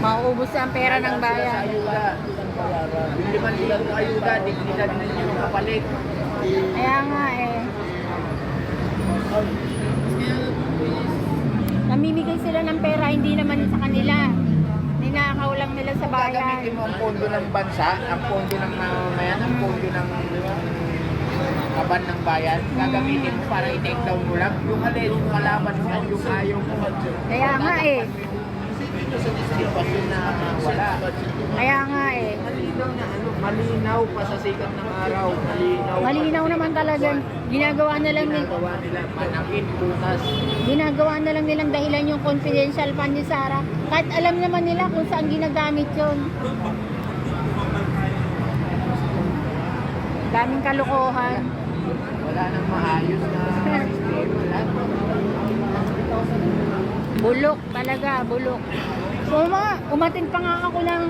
Mauubos ang pera ng bayan. Ayuda. Yung 5,000 na ayuda, di nila din yung kapalit. Kaya nga eh. Namimigay sila ng pera, hindi naman sa kanila. Ninakaw lang nila sa bayan. Gagamitin mo ang pondo ng bansa, ang pondo ng mamamayan, ang pondo ng kaban ng bayan. Gagamitin mo para i-take down mo lang. Yung alin, yung kalaban mo, yung ayaw mo. Kaya nga eh. Sitwasyon na wala. Kaya nga eh. Malinaw na ano, malinaw pa sa sikat ng araw. Malinaw naman talaga. Ginagawa na lang nila. Ginagawa nila, manakit bukas. Ginagawa na lang nilang dahilan yung confidential fund ni Sarah. Kahit alam naman nila kung saan ginagamit yun. Daming kalokohan. Wala nang maayos na sistema. Bulok talaga, bulok. So mga, umatin pa nga ako ng